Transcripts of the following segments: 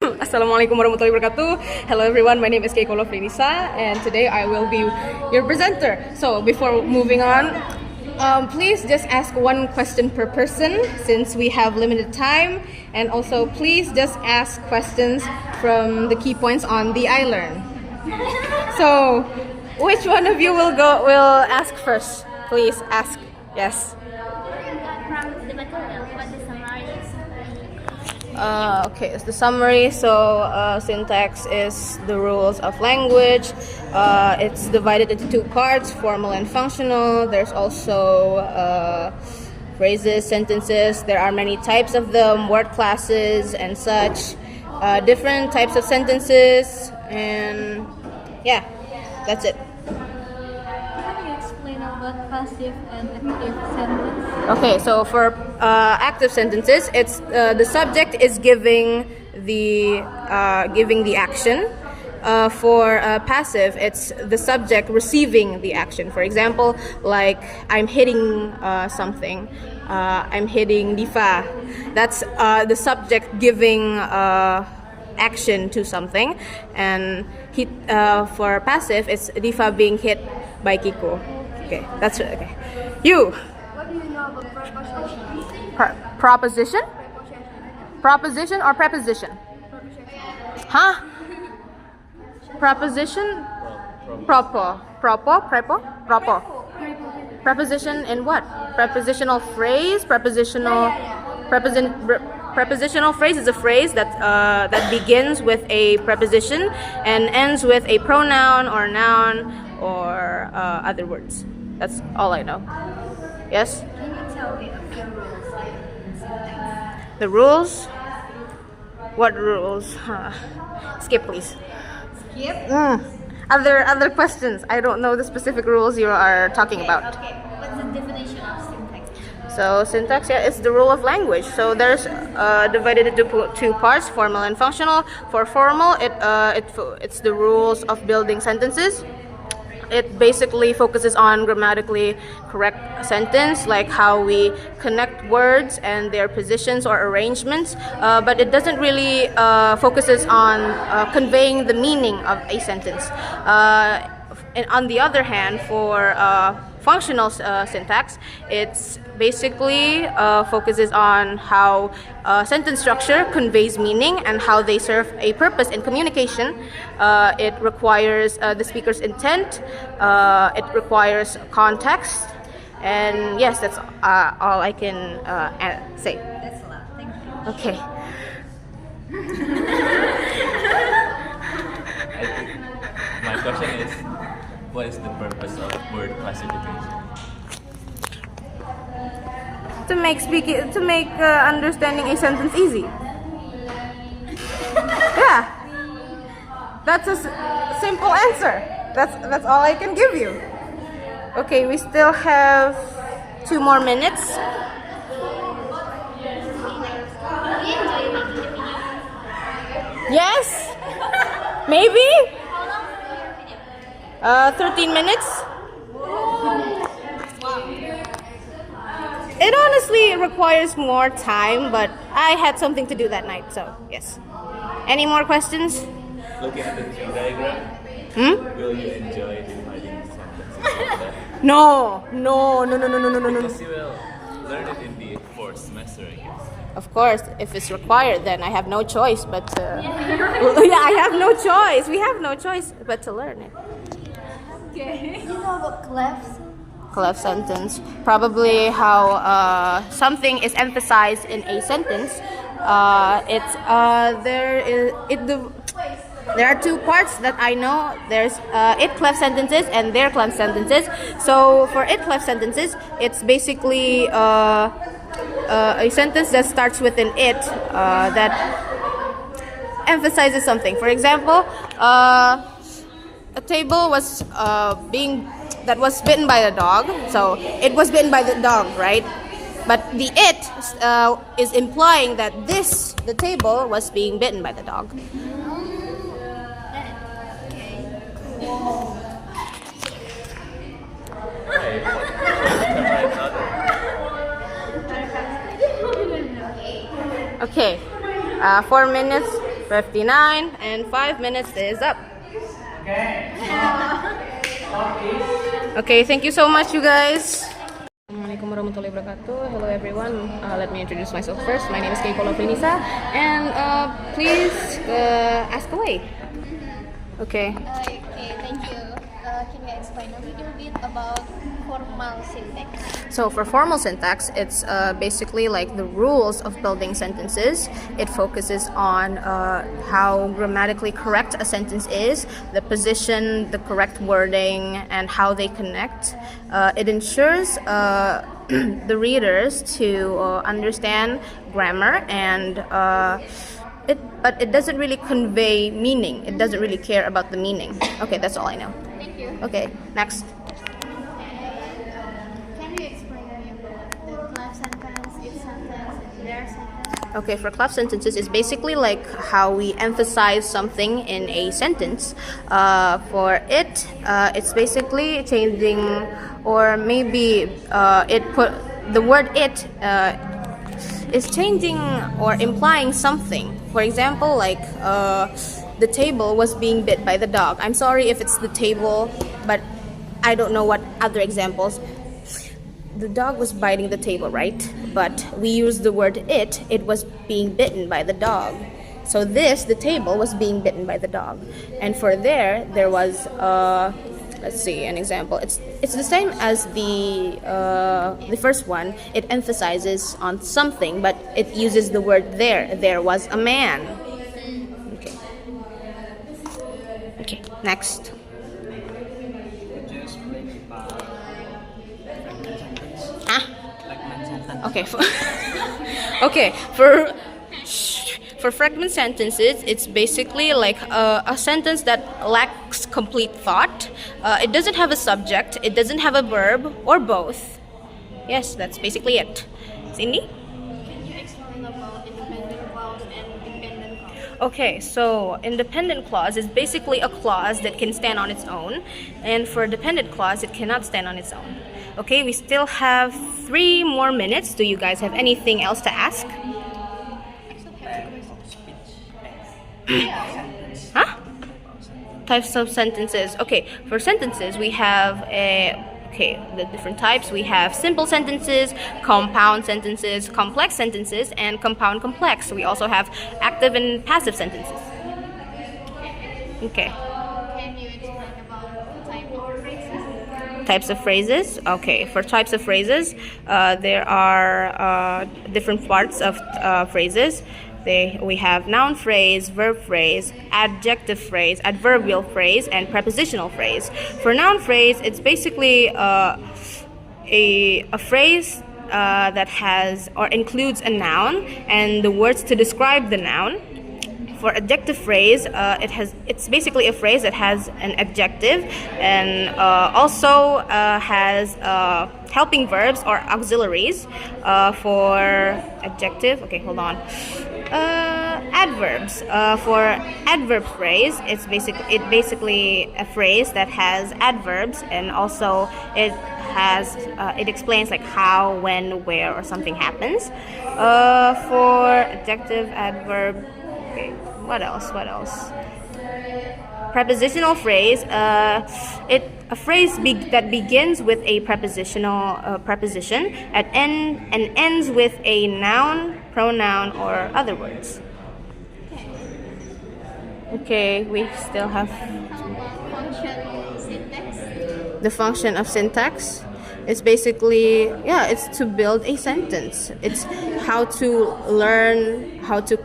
Assalamualaikum warahmatullahi wabarakatuh. Hello everyone, my name is Keiko Lofrenisa and today I will be your presenter. So before moving on, please just ask one question per person since we have limited time, and also please just ask questions from the key points on the iLearn. So which one of you will ask first? Please ask. Yes. From the material, what the summary is? Okay, it's the summary. So syntax is the rules of language. It's divided into two parts, formal and functional. There's also phrases, sentences. There are many types of them, word classes and such. Different types of sentences, and yeah, that's it. Can you explain about passive and active sentence? Okay, so for active sentences, it's the subject is giving the action. For passive, it's the subject receiving the action. For example, like I'm hitting something. I'm hitting Diva. That's the subject giving action to something, and for passive, it's Diva being hit by Kiko. Okay, that's it. Okay, you. What do you know about preposition? Proposition? Proposition or preposition? Huh? Preposition? Proper. Preposition in what? Prepositional phrase? Prepositional phrase is a phrase that begins with a preposition and ends with a pronoun or noun or other words. That's all I know. Yes? Can you tell me a few rules in syntax? The rules? What rules? Skip, please. Skip? Other questions. I don't know the specific rules you are talking about. Okay. What's the definition of syntax? So syntax, yeah, is the rule of language. So there's divided into two parts, formal and functional. For formal, it's the rules of building sentences. It basically focuses on grammatically correct sentence, like how we connect words and their positions or arrangements, but it doesn't really focuses on conveying the meaning of a sentence. And on the other hand, for functional syntax, it's basically focuses on how sentence structure conveys meaning and how they serve a purpose in communication. It requires the speaker's intent. It requires context. And yes, that's all I can say. That's a lot. Thank you. Okay. My question is, what is the purpose of word classification? To make understanding a sentence easy. Yeah, that's a simple answer. That's all I can give you. Okay, we still have 2 more minutes. Do you enjoy making the video? Yes, maybe. How long is your video? 13 minutes. It honestly requires more time, but I had something to do that night, so yes. Any more questions? Looking at the tree diagram, will you enjoy dividing sentences like that? No. Because you will learn it in the 4th semester, I guess. Of course, if it's required, then I have no choice but to... yeah, I have no choice. We have no choice but to learn it. Okay. You know about clefs? Clef sentence. Probably how something is emphasized in a sentence. There are 2 parts that I know. There's it clef sentences and their clef sentences. So for it clef sentences, it's basically a sentence that starts with an it that emphasizes something. For example, a table was that was bitten by the dog. So it was bitten by the dog, right? But the it is implying that the table was being bitten by the dog. Okay, 4 minutes. 59, and 5 minutes is up. Okay, thank you so much, you guys. Assalamualaikum warahmatullahi wabarakatuh. Hello everyone. Let me introduce myself first. My name is Keiko Lofinisa, and please ask away. Okay. Okay, thank you. Can you explain a little bit about formal syntax? So for formal syntax, it's basically like the rules of building sentences. It focuses on how grammatically correct a sentence is, the position, the correct wording, and how they connect. It ensures the readers to understand grammar and but it doesn't really convey meaning. It doesn't really care about the meaning. Okay, that's all I know. Thank you. Okay, next. Can you explain me about the class sentence, if sentence, and their sentence? Okay, for class sentences, it's basically like how we emphasize something in a sentence. For it, it's basically changing, or maybe it put the word "it" is changing or implying something. For example, like the table was being bit by the dog. I'm sorry if it's the table, but I don't know what other examples. The dog was biting the table, right? But we use the word "it." It was being bitten by the dog. So the table was being bitten by the dog. And for there was let's see an example. It's the same as the first one. It emphasizes on something, but it uses the word there. There was a man. Okay. Okay. Next. Okay. Okay. For fragment sentences, it's basically like a sentence that lacks complete thought. It doesn't have a subject, it doesn't have a verb, or both. Yes, that's basically it. Cindy? Can you explain about independent clause and dependent clause? Okay, so independent clause is basically a clause that can stand on its own, and for dependent clause, it cannot stand on its own. Okay, we still have 3 more minutes. Do you guys have anything else to ask? Huh? Types of sentences. Okay, for sentences we have the different types. We have simple sentences, compound sentences, complex sentences, and compound complex. We also have active and passive sentences. Okay. Can you explain about the type of phrases? Types of phrases. Okay, for types of phrases, there are different parts of phrases. We have noun phrase, verb phrase, adjective phrase, adverbial phrase, and prepositional phrase. For noun phrase, it's basically a phrase that has or includes a noun and the words to describe the noun. For adjective phrase, it's basically a phrase that has an adjective and also has helping verbs or auxiliaries. For adjective, okay, hold on. Adverbs. For adverb phrase, it's basically a phrase that has adverbs and also it explains like how, when, where, or something happens. For adjective, adverb. Okay, what else? Prepositional phrase. A phrase that begins with a prepositional preposition and ends with a noun, pronoun, or other words. Okay, we still have Function syntax. the function of syntax. It's basically, it's to build a sentence. It's how to learn how to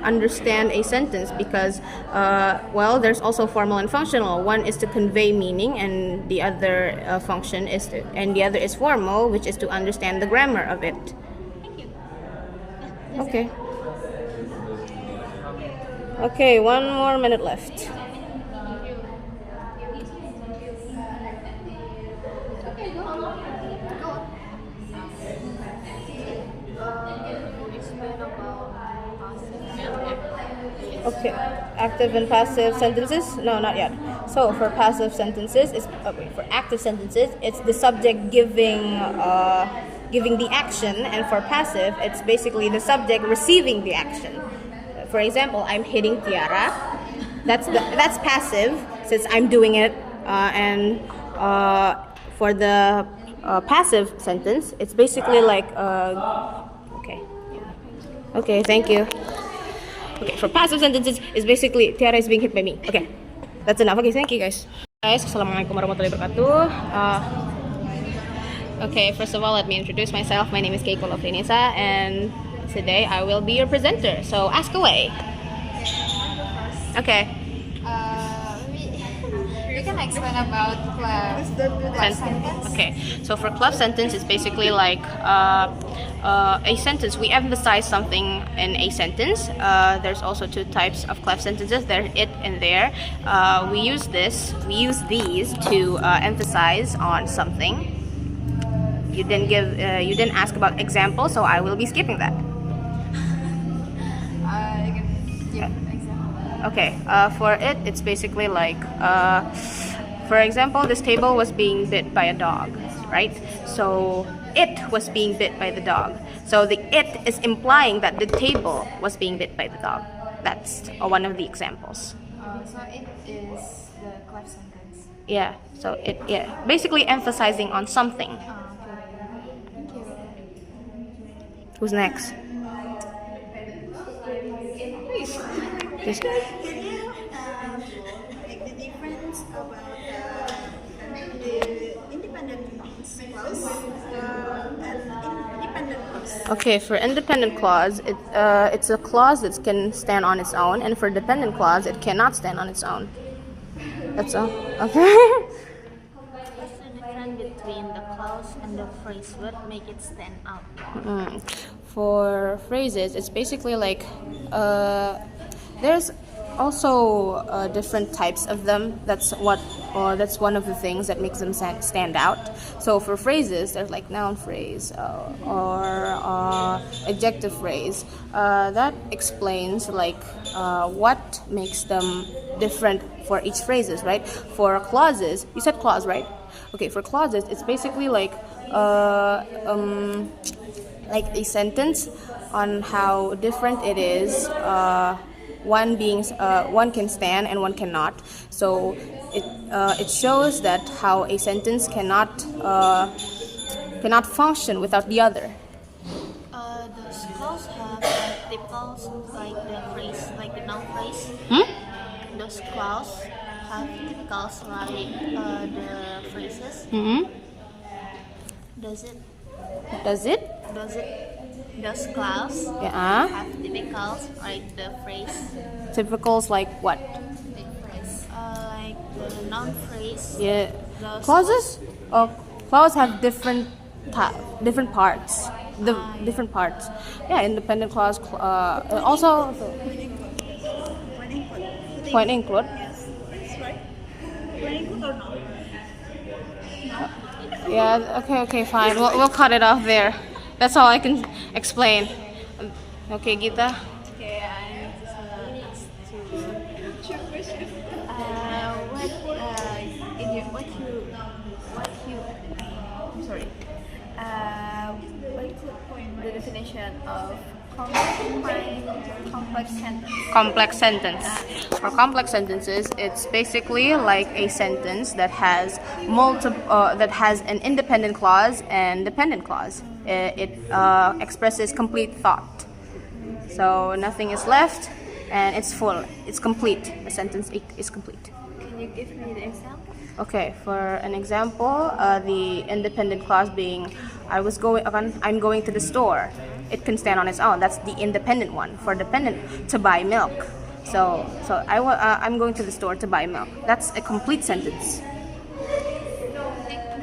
understand a sentence because, there's also formal and functional. One is to convey meaning, and the other the other is formal, which is to understand the grammar of it. Thank you. Okay. Okay, 1 more minute left. Okay, go on. Explain about passive. Okay, active and passive sentences? No, not yet. So for passive sentences, for active sentences, it's the subject giving the action, and for passive, it's basically the subject receiving the action. for example, I'm hitting Tiara. That's passive since I'm doing it, and for the passive sentence, it's basically like okay. Okay, thank you. Okay, for passive sentences, it's basically Tiara is being hit by me. Okay, that's enough. Okay, thank you guys. Guys, assalamualaikum warahmatullahi wabarakatuh. Okay, first of all, let me introduce myself. My name is Keiko Lofrenisa, and today I will be your presenter. So ask away. Okay. You can explain about clef sentence. Okay, so for clef sentence, it's basically like a sentence. We emphasize something in a sentence. There's also two types of clef sentences. There's it and there. We use these to emphasize on something. You didn't ask about examples, so I will be skipping that. You can give example. Okay, for it, it's basically like, for example, this table was being bit by a dog, right? So it was being bit by the dog. So the it is implying that the table was being bit by the dog. That's one of the examples. So it is the clef sentence. Yeah, so basically emphasizing on something. Okay. Thank you. Who's next? Just- Can you make the difference about the independent clause and independent clause? Okay, for independent clause, it's a clause that can stand on its own, and for dependent clause, it cannot stand on its own. That's all. Okay. What's the difference between the clause and the phrase? What make it stand out? For phrases, it's basically like there's also different types of them. That's one of the things that makes them stand out. So for phrases, there's like noun phrase or adjective phrase. That explains like what makes them different for each phrases, right? For clauses, you said clause, right? Okay, for clauses, it's basically like a sentence on how different it is. One can stand and one cannot. So it shows that how a sentence cannot function without the other. Does clause have typicals like the phrase, like the noun phrase? Does clause have typicals like the phrases? Does it? Does clause Yeah. have typicals like the phrase? Typicals like what? The phrase, like the noun phrase. Yeah. Does Clauses? Clauses have different parts. The different parts. Yeah, independent clause. Also point include. Yes, that's right. When include or not? Yeah. Okay. Fine. We'll cut it off there. That's all I can explain. Okay, Gita. Okay, I'm just to what's the definition of complex sentence? Complex sentence. For complex sentences, it's basically like a sentence that has an independent clause and dependent clause. It expresses complete thought. So nothing is left, and it's full. It's complete. The sentence is complete. Can you give me the example? Okay, for an example, the independent clause being, I'm going to the store. It can stand on its own. That's the independent one. For dependent, to buy milk. So I'm going to the store to buy milk. That's a complete sentence.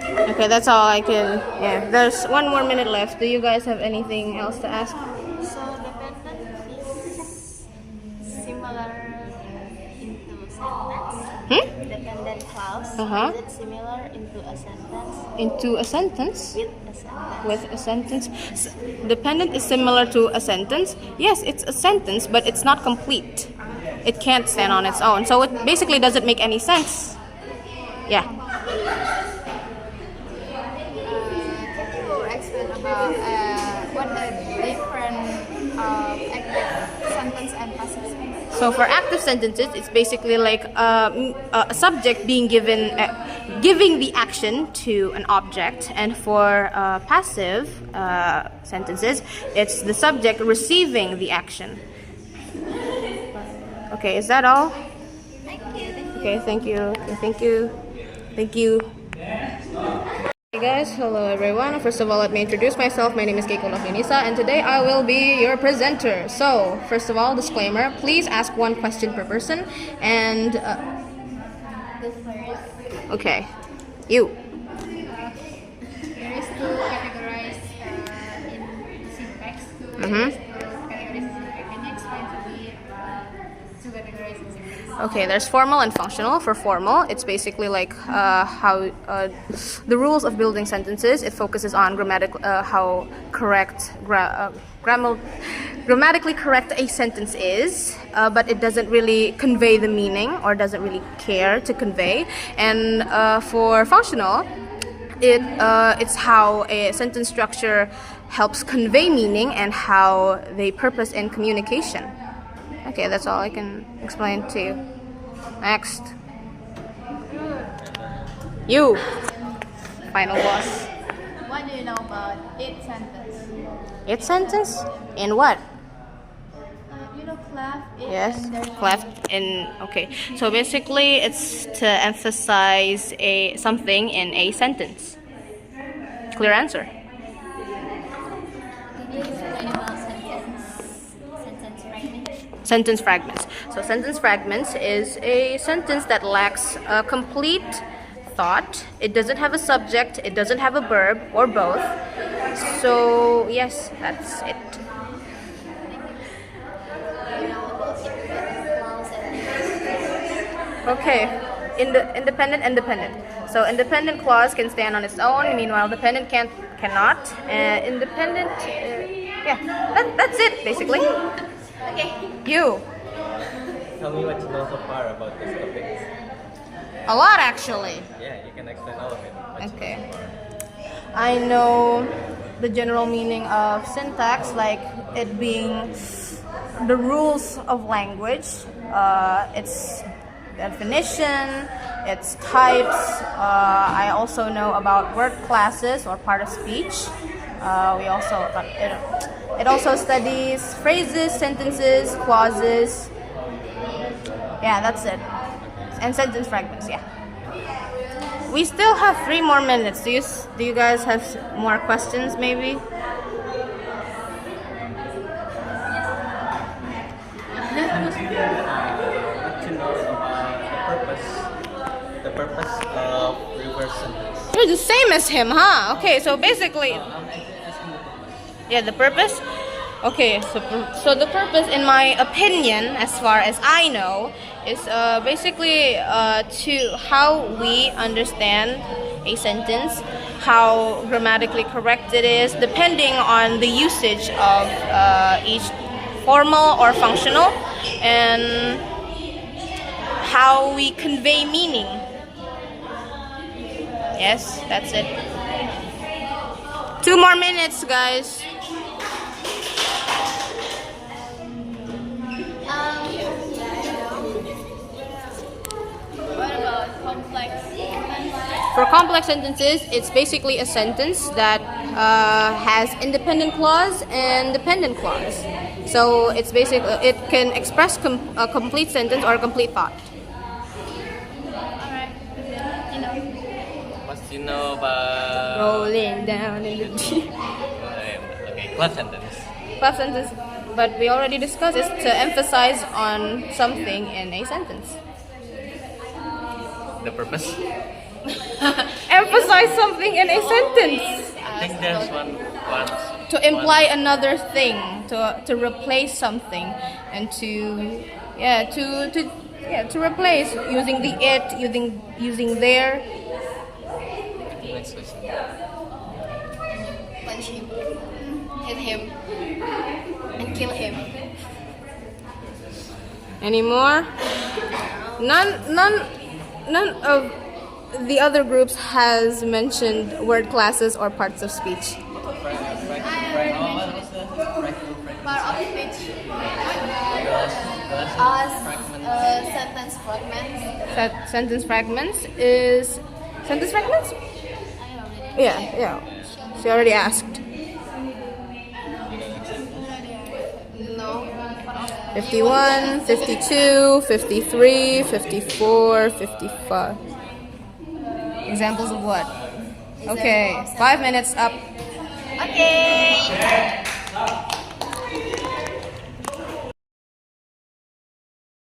Okay, that's all I can. Yeah, there's 1 more minute left. Do you guys have anything else to ask? So dependent is similar into sentence. Dependent clause Uh-huh. is it similar into a sentence Into a sentence? with a sentence? With a sentence. Dependent is similar to a sentence. Yes, it's a sentence, but it's not complete. It can't stand on its own. So it basically doesn't make any sense. Yeah. Can you explain about what the different active sentence and passive So for active sentences, it's basically like a subject being given, giving the action to an object, and for passive sentences, it's the subject receiving the action. Okay, is that all? Okay, thank you. Okay, thank you. Thank you. Hey guys, hello everyone. First of all, let me introduce myself. My name is Keiko Lofinisa, and today I will be your presenter. So, first of all, disclaimer: please ask one question per person, and The first, okay, you. there is two categories in syntax. Mhm. Categories in syntax. Can you explain to me two categories in syntax? Okay, there's formal and functional. For formal, it's basically like how the rules of building sentences. It focuses on how correct grammatically correct a sentence is, but it doesn't really convey the meaning or doesn't really care to convey. And for functional, it's how a sentence structure helps convey meaning and how they purpose in communication. Okay, that's all I can explain to you. Next. You. Final boss. What do you know about each sentence? Each sentence? In what? You know, clef. Yes. Cleft in. Okay. So basically, it's to emphasize something in a sentence. Clear answer. Can you explain about sentence fragment? Sentence fragments. So sentence fragments is a sentence that lacks a complete thought. It doesn't have a subject, it doesn't have a verb, or both. So yes, that's it. Okay. Independent. So independent clause can stand on its own. Meanwhile, dependent cannot. Independent. Yeah, that's it basically. Okay. You. Tell me what you know so far about this topic. A lot actually. Yeah, you can explain all of it. What you know Okay. so far. I know the general meaning of syntax, like it being the rules of language, its definition, its types. I also know about word classes or part of speech. It also studies phrases, sentences, clauses. Yeah, that's it. And sentence fragments. Yeah. We still have 3 more minutes. Do you guys have more questions maybe? What you know about the purpose of reverse sentence. You're the same as him, huh? Okay, so basically, yeah, the purpose. Okay, so the purpose, in my opinion, as far as I know, is basically to how we understand a sentence, how grammatically correct it is, depending on the usage of each formal or functional, and how we convey meaning. Yes, that's it. 2 more minutes, guys. What about complex sentences? For complex sentences, it's basically a sentence that has independent clause and dependent clause. So it's it can express a complete sentence or a complete thought. Alright. You know. What you know about Rolling down in the deep. okay, class sentence. Class sentence, but we already discussed is to emphasize on something in a sentence. The purpose. Emphasize something in a sentence. I think there's one To imply another thing, to replace something, and to replace using the it, using their. Next question. Punch him. Hit him. And kill him. Any more? None of the other groups has mentioned word classes or parts of speech. Part of speech. us sentence fragments. Sentence fragments is sentence fragments? Yeah. She already asked. No. 51, 52, 53, 54, 55. Examples of what? Okay, 5 minutes up. Okay.